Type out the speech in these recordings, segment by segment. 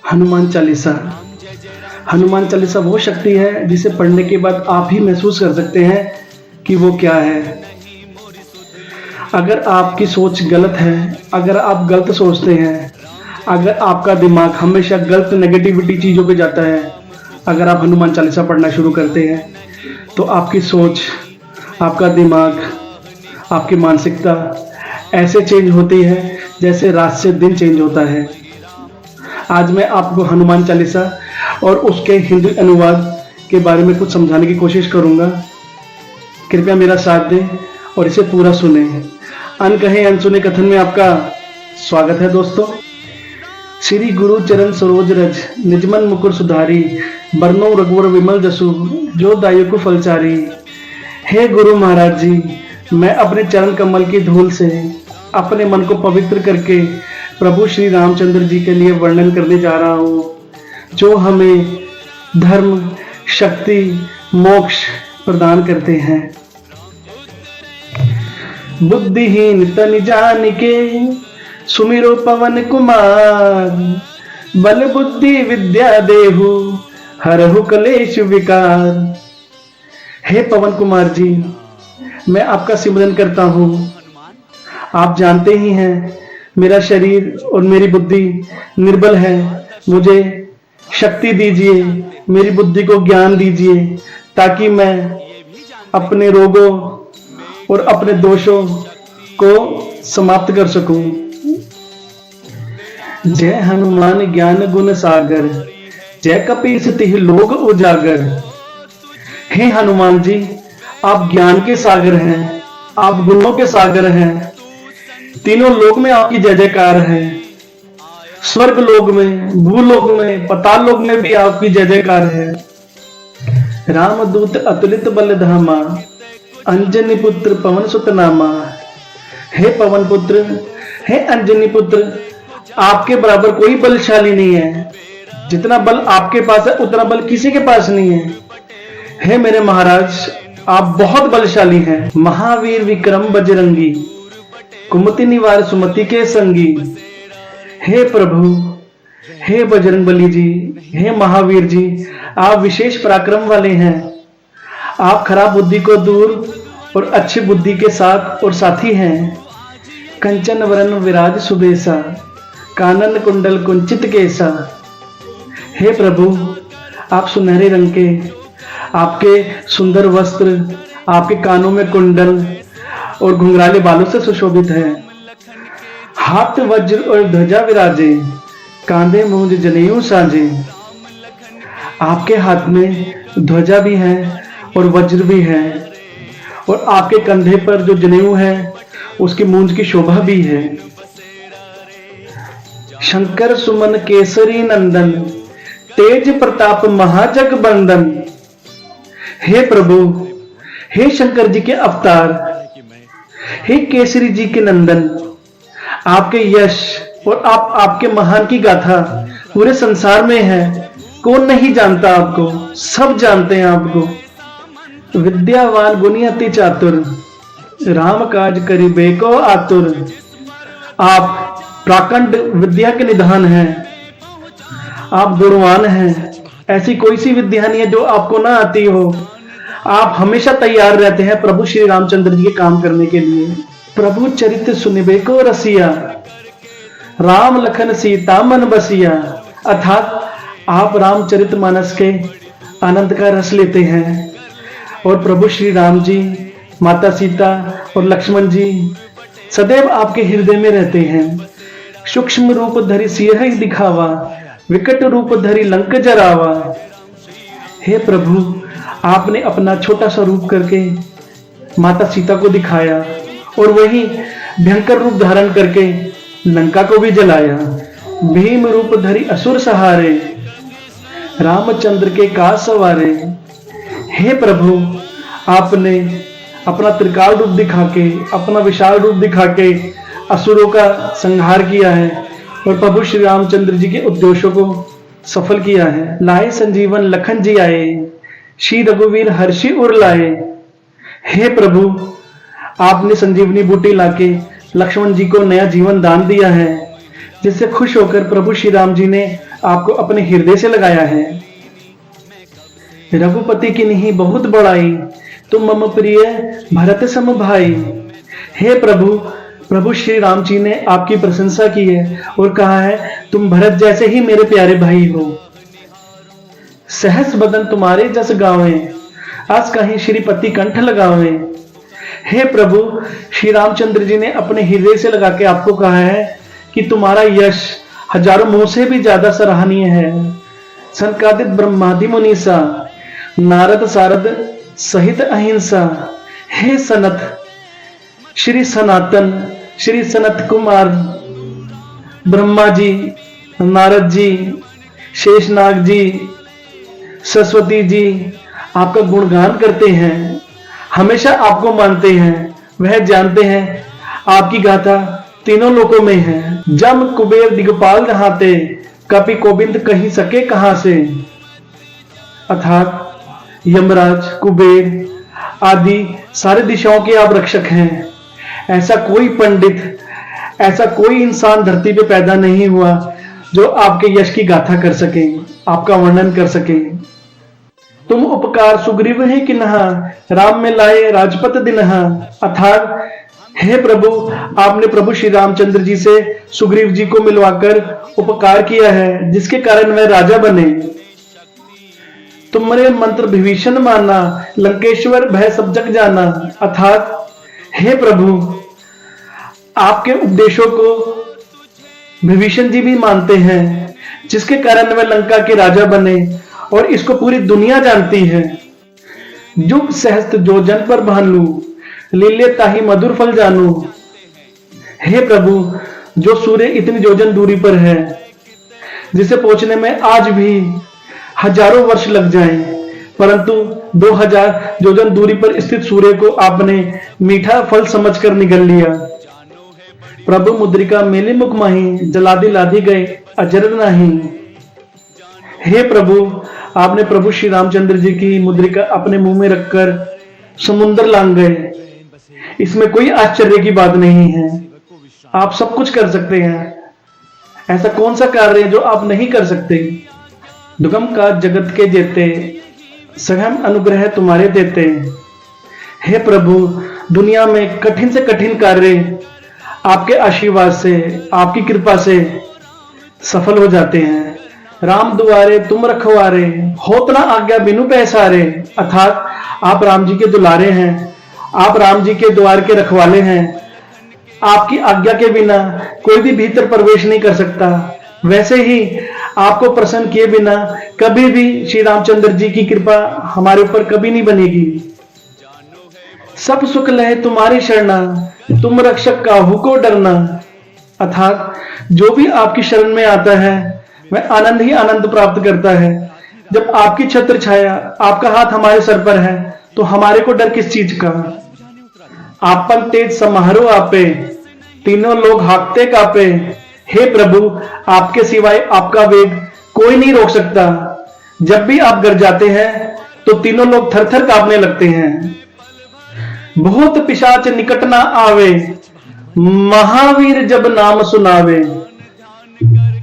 हनुमान चालीसा। हनुमान चालीसा वो शक्ति है जिसे पढ़ने के बाद आप ही महसूस कर सकते हैं कि वो क्या है। अगर आपकी सोच गलत है, अगर आप गलत सोचते हैं, अगर आपका दिमाग हमेशा गलत नेगेटिविटी चीज़ों पे जाता है, अगर आप हनुमान चालीसा पढ़ना शुरू करते हैं तो आपकी सोच, आपका दिमाग, आपकी मानसिकता ऐसे चेंज होती है जैसे रात से दिन चेंज होता है। आज मैं आपको हनुमान चालीसा और उसके हिंदी अनुवाद के बारे में कुछ समझाने की कोशिश करूंगा। कृपया मेरा साथ दें और इसे पूरा सुने। अनकहे अनसुने कथन में आपका स्वागत है दोस्तों। श्री गुरु चरण सरोज रज निजमन मुकुर सुधारी, बरनो रघुवर विमल जसु, जो दायु फलचारी। हे गुरु महाराज जी, मैं अपने चरण कमल की धूल से अपने मन को पवित्र करके प्रभु श्री रामचंद्र जी के लिए वर्णन करने जा रहा हूँ, जो हमें धर्म, शक्ति, मोक्ष प्रदान करते हैं। बुद्धिहीन तन जान के सुमिरो पवन कुमार, बल बुद्धि विद्या देहु हरहु कलेश विकार। हे पवन कुमार जी, मैं आपका सिमरन करता हूँ। आप जानते ही हैं मेरा शरीर और मेरी बुद्धि निर्बल है। मुझे शक्ति दीजिए, मेरी बुद्धि को ज्ञान दीजिए, ताकि मैं अपने रोगों और अपने दोषों को समाप्त कर सकूं। जय हनुमान ज्ञान गुण सागर, जय कपीस तिह लोक उजागर। हे हनुमान जी, आप ज्ञान के सागर हैं, आप गुणों के सागर हैं। तीनों लोक में आपकी जय जयकार है। स्वर्ग लोक में, भूलोक में, पाताल लोक में भी आपकी जय जयकार है। रामदूत अतुलित बल धामा, अंजनी पुत्र पवन सुत नामा। हे पवन पुत्र, हे अंजनी पुत्र, आपके बराबर कोई बलशाली नहीं है। जितना बल आपके पास है उतना बल किसी के पास नहीं है। हे मेरे महाराज, आप बहुत बलशाली हैं। महावीर विक्रम बजरंगी, कुमति निवार सुमति के संगी। हे प्रभु, हे बजरंगबली जी, हे महावीर जी, आप विशेष पराक्रम वाले हैं। आप खराब बुद्धि को दूर और अच्छी बुद्धि के साथ और साथी हैं। कंचन वरन विराज सुबेसा, कानन कुंडल कुंचित केसा। हे प्रभु, आप सुनहरे रंग के, आपके सुंदर वस्त्र, आपके कानों में कुंडल और घुंघराले बालों से सुशोभित है। हाथ वज्र और ध्वजा विराजे, कांधे मूंज जनेऊ साजे। आपके हाथ में ध्वजा भी है और वज्र भी है, और आपके कंधे पर जो जनेऊ है उसकी मूंज की शोभा भी है। शंकर सुमन केसरी नंदन, तेज प्रताप महाजग बंदन। हे प्रभु, हे शंकर जी के अवतार, हे केसरी जी के नंदन, आपके यश और आपके महान की गाथा पूरे संसार में है। कौन नहीं जानता आपको, सब जानते हैं आपको। विद्यावान गुणी अति चातुर, राम काज करिबे को आतुर। आप प्राकंड विद्या के निधान हैं, आप गुणवान हैं। ऐसी कोई सी विद्या नहीं है जो आपको ना आती हो। आप हमेशा तैयार रहते हैं प्रभु श्री रामचंद्र जी के काम करने के लिए। प्रभु चरित्र सुनिबे को रसिया, राम लखन सीता मन बसिया। अर्थात आप रामचरित मानस के आनंद का रस लेते हैं, और प्रभु श्री राम जी, माता सीता और लक्ष्मण जी सदैव आपके हृदय में रहते हैं। सूक्ष्म रूप धरि सियहि दिखावा, विकट रूप धरि लंक जरावा। हे प्रभु, आपने अपना छोटा सा रूप करके माता सीता को दिखाया, और वही भयंकर रूप धारण करके लंका को भी जलाया। भीम रूप धरि असुर सहारे, रामचंद्र के काज सवारे। हे प्रभु, आपने अपना त्रिकाल रूप दिखा के, अपना विशाल रूप दिखा के असुरों का संहार किया है, और प्रभु श्री रामचंद्र जी के उद्देश्यों को सफल किया है। लाए संजीवन लखन जी आए, श्री रघुवीर हर्षि उर लाए। हे प्रभु, आपने संजीवनी बूटी लाके लक्ष्मण जी को नया जीवन दान दिया है, जिससे खुश होकर प्रभु श्री राम जी ने आपको अपने हृदय से लगाया है। रघुपति की नहीं बहुत बड़ाई, तुम मम प्रिय भरत सम भाई। हे प्रभु, प्रभु श्री राम जी ने आपकी प्रशंसा की है और कहा है तुम भरत जैसे ही मेरे प्यारे भाई हो। सहस बदन तुम्हारे जस गावे, अस कहीं श्रीपति कंठ लगावे। हे प्रभु, श्री रामचंद्र जी ने अपने हृदय से लगा के आपको कहा है कि तुम्हारा यश हजारों मुंह से भी ज्यादा सराहनीय है। सनकादिक ब्रह्मादि मुनीसा, नारद सारद सहित अहिंसा। हे सनत, श्री सनातन, श्री सनत कुमार, ब्रह्मा जी, नारद जी, शेषनाग जी, सरस्वती जी आपका गुणगान करते हैं, हमेशा आपको मानते हैं। वह जानते हैं आपकी गाथा तीनों लोकों में है। जम कुबेर दिगपाल नहाते, कपि कोबिंद कहीं सके कहां से। अर्थात यमराज, कुबेर आदि सारे दिशाओं के आप रक्षक हैं। ऐसा कोई पंडित, ऐसा कोई इंसान धरती पे पैदा नहीं हुआ जो आपके यश की गाथा कर सके, आपका वर्णन कर सके। तुम उपकार सुग्रीव है कि नहा, राम में लाए राजपत दिनहा। अर्थात हे प्रभु, आपने प्रभु श्री रामचंद्र जी से सुग्रीव जी को मिलवाकर उपकार किया है, जिसके कारण वह राजा बने। तुमरे मंत्र विभीषण माना, लंकेश्वर भय सब जग जाना। अर्थात हे प्रभु, आपके उपदेशों को विभीषण जी भी मानते हैं, जिसके कारण वह लंका के राजा बने और इसको पूरी दुनिया जानती है। जुग सहस्त्र जो जन पर भानु, लीले ताही मधुर फल जानू। हे प्रभु, जो सूर्य इतनी योजन दूरी पर है, जिसे पहुंचने में आज भी हजारों वर्ष लग जाएं, परंतु 2000 योजन दूरी पर स्थित सूर्य को आपने मीठा फल समझकर निगल लिया। प्रभु मुद्रिका मेले मुख माही, जलादि लादी गए अजर नहीं। हे प्रभु, आपने प्रभु श्री रामचंद्र जी की मुद्रिका अपने मुंह में रखकर समुद्र लांग गए। इसमें कोई आश्चर्य की बात नहीं है। आप सब कुछ कर सकते हैं। ऐसा कौन सा कार्य है जो आप नहीं कर सकते। दुगम का जगत के जेते, सहम अनुग्रह तुम्हारे देते। हे प्रभु, दुनिया में कठिन से कठिन कार्य आपके आशीर्वाद से, आपकी कृपा से सफल हो जाते हैं। राम दुआरे तुम रखवारे, होत ना आज्ञा बिनु पैसारे। अर्थात आप राम जी के दुलारे हैं, आप राम जी के द्वार के रखवाले हैं। आपकी आज्ञा के बिना कोई भी भीतर प्रवेश नहीं कर सकता। वैसे ही आपको प्रसन्न किए बिना कभी भी श्री रामचंद्र जी की कृपा हमारे ऊपर कभी नहीं बनेगी। सब सुख लहे तुम्हारी शरणा, तुम रक्षक काहू को डरना। अर्थात जो भी आपकी शरण में आता है वह आनंद ही आनंद प्राप्त करता है। जब आपकी छत्र छाया, आपका हाथ हमारे सर पर है, तो हमारे को डर किस चीज का। आपन तेज समारोह आपे, तीनों लोग हाकते कापे। हे प्रभु, आपके सिवाय आपका वेग कोई नहीं रोक सकता। जब भी आप गर जाते हैं तो तीनों लोग थर थर कांपने लगते हैं। बहुत पिशाच निकट ना आवे, महावीर जब नाम सुनावे।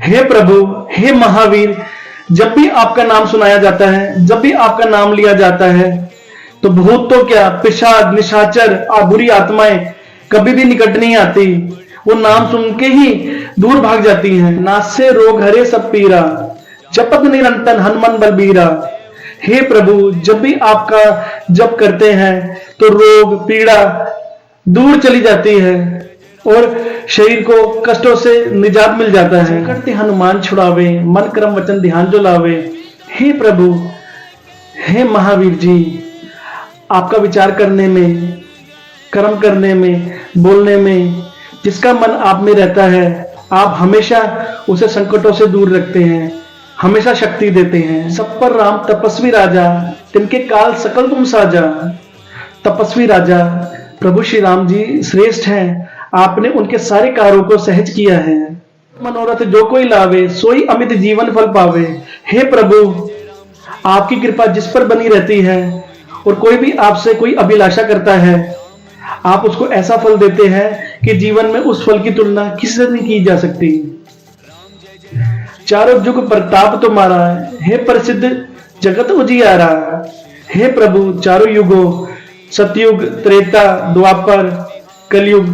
हे प्रभु, हे महावीर, जब भी आपका नाम सुनाया जाता है, जब भी आपका नाम लिया जाता है, तो भूत तो क्या, पिशाच, निशाचर और बुरी आत्माएं कभी भी निकट नहीं आती। वो नाम सुन के ही दूर भाग जाती हैं। नासे रोग हरे सब पीरा, जपत निरंतर हनुमान बलबीरा। हे प्रभु, जब भी आपका जप करते हैं तो रोग पीड़ा दूर चली जाती है और शरीर को कष्टों से निजात मिल जाता है। करते हनुमान छुड़ावे, मन कर्म वचन ध्यान जो लावे। हे प्रभु, हे महावीर जी, आपका विचार करने में, कर्म करने में, बोलने में, जिसका मन आप में रहता है, आप हमेशा उसे संकटों से दूर रखते हैं, हमेशा शक्ति देते हैं। सब पर राम तपस्वी राजा, तिनके काल सकल तुम साजा। तपस्वी राजा प्रभु श्री राम जी श्रेष्ठ हैं। आपने उनके सारे कार्यों को सहज किया है। मनोरथ जो कोई लावे, सोई अमित जीवन फल पावे। हे प्रभु, आपकी कृपा जिस पर बनी रहती है और कोई भी आपसे कोई अभिलाषा करता है, आप उसको ऐसा फल देते हैं कि जीवन में उस फल की तुलना किसी से नहीं की जा सकती। चारों जुग प्रताप तुम्हारा, हे प्रसिद्ध जगत उजियारा। हे प्रभु चारों युगों सतयुग, त्रेता, द्वापर, कलयुग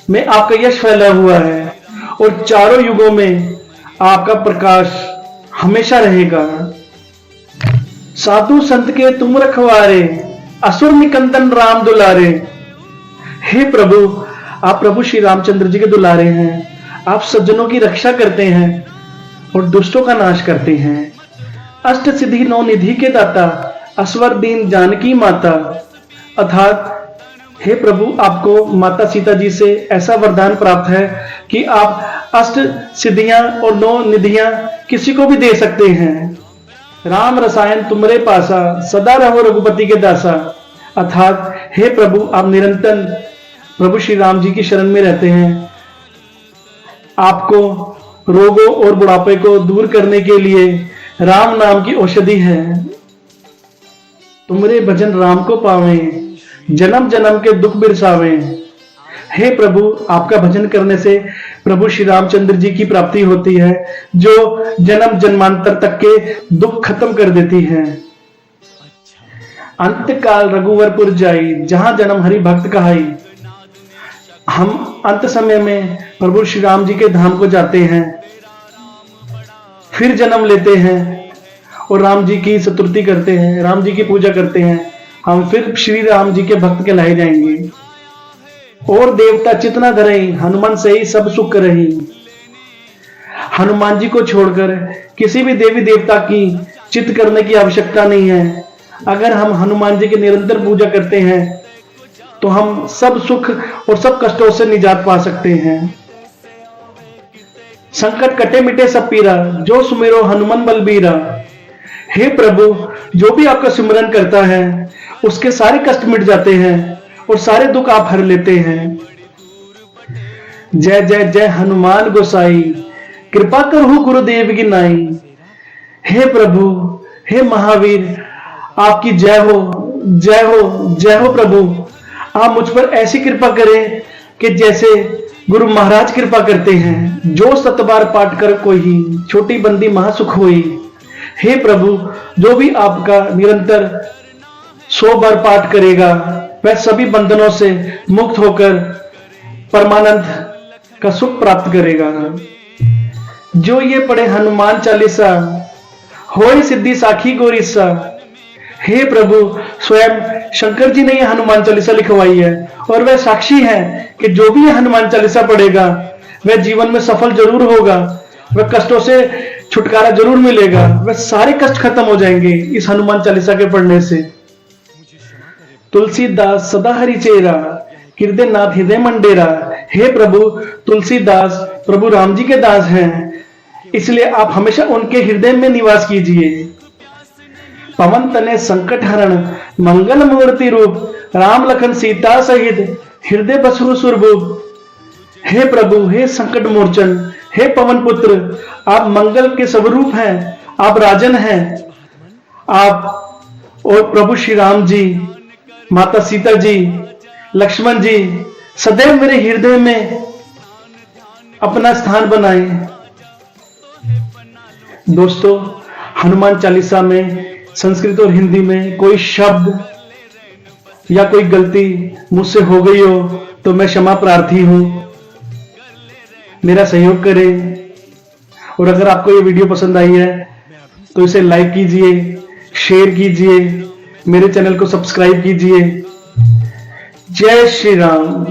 में आपका यश फैला हुआ है और चारों युगों में आपका प्रकाश हमेशा रहेगा। साधु संत के तुम रखवारे, असुर निकंदन राम दुलारे। हे प्रभु, आप प्रभु श्री रामचंद्र जी के दुलारे हैं। आप सज्जनों की रक्षा करते हैं और दुष्टों का नाश करते हैं। अष्ट सिद्धि नौ निधि के दाता, असवर दीन जानकी माता। अर्थात हे प्रभु, आपको माता सीता जी से ऐसा वरदान प्राप्त है कि आप अष्ट सिद्धियां और नौ निधियां किसी को भी दे सकते हैं। राम रसायन तुमरे पासा, सदा रहो रघुपति के दासा। अर्थात हे प्रभु, आप निरंतर प्रभु श्री राम जी की शरण में रहते हैं। आपको रोगों और बुढ़ापे को दूर करने के लिए राम नाम की औषधि है। तुमरे भजन राम को पावे, जन्म जन्म के दुख बिरसावे। हे प्रभु, आपका भजन करने से प्रभु श्री रामचंद्र जी की प्राप्ति होती है, जो जन्म जन्मांतर तक के दुख खत्म कर देती है। अंत काल रघुवरपुर जाई, जहां जन्म हरि भक्त कहाई। हम अंत समय में प्रभु श्री राम जी के धाम को जाते हैं, फिर जन्म लेते हैं और राम जी की स्तुति करते हैं, राम जी की पूजा करते हैं। हम फिर श्री राम जी के भक्त कहलाए जाएंगे। और देवता चितना धरई, हनुमान से ही सब सुख रही। हनुमान जी को छोड़कर किसी भी देवी देवता की चित करने की आवश्यकता नहीं है। अगर हम हनुमान जी की निरंतर पूजा करते हैं तो हम सब सुख और सब कष्टों से निजात पा सकते हैं। संकट कटे मिटे सब पीरा, जो सुमेरो हनुमान बलबीरा। हे प्रभु, जो भी आपका सिमरन करता है उसके सारे कष्ट मिट जाते हैं और सारे दुख आप हर लेते हैं। जय जय जय हनुमान गोसाई, कृपा करहु गुरुदेव की नाई। हे प्रभु, हे महावीर, आपकी जय हो, जय हो, जय हो प्रभु। आप मुझ पर ऐसी कृपा करें कि जैसे गुरु महाराज कृपा करते हैं। जो 7 बार पाठ कर कोई, छोटी बंदी महासुख होई। हे प्रभु, जो भी आपका निरंतर 100 बार पाठ करेगा वह सभी बंधनों से मुक्त होकर परमानंद का सुख प्राप्त करेगा। जो ये पढ़े हनुमान चालीसा, होए सिद्धि साखी गोरीसा। हे प्रभु, स्वयं शंकर जी ने यह हनुमान चालीसा लिखवाई है और वह साक्षी है कि जो भी यह हनुमान चालीसा पढ़ेगा वह जीवन में सफल जरूर होगा, वह कष्टों से छुटकारा जरूर मिलेगा, वह सारे कष्ट खत्म हो जाएंगे इस हनुमान चालीसा के पढ़ने से। तुलसीदास सदा हरि चेरा, हृदय नाथ हृदय मंडेरा। हे प्रभु, तुलसीदास प्रभु राम जी के दास हैं, इसलिए आप हमेशा उनके हृदय में निवास कीजिए। पवन तने संकट हरण, मंगल मूर्ति रूप, राम लखन सीता सहित, हृदय बसरु सुरभूप। हे प्रभु, हे संकट मोचन, हे पवन पुत्र, आप मंगल के स्वरूप हैं, आप राजन हैं। आप और प्रभु श्री राम जी, माता सीता जी, लक्ष्मण जी सदैव मेरे हृदय में अपना स्थान बनाए। दोस्तों, हनुमान चालीसा में संस्कृत और हिंदी में कोई शब्द या कोई गलती मुझसे हो गई हो तो मैं क्षमा प्रार्थी हूं। मेरा सहयोग करें और अगर आपको ये वीडियो पसंद आई है तो इसे लाइक कीजिए, शेयर कीजिए, मेरे चैनल को सब्सक्राइब कीजिए। जय श्री राम।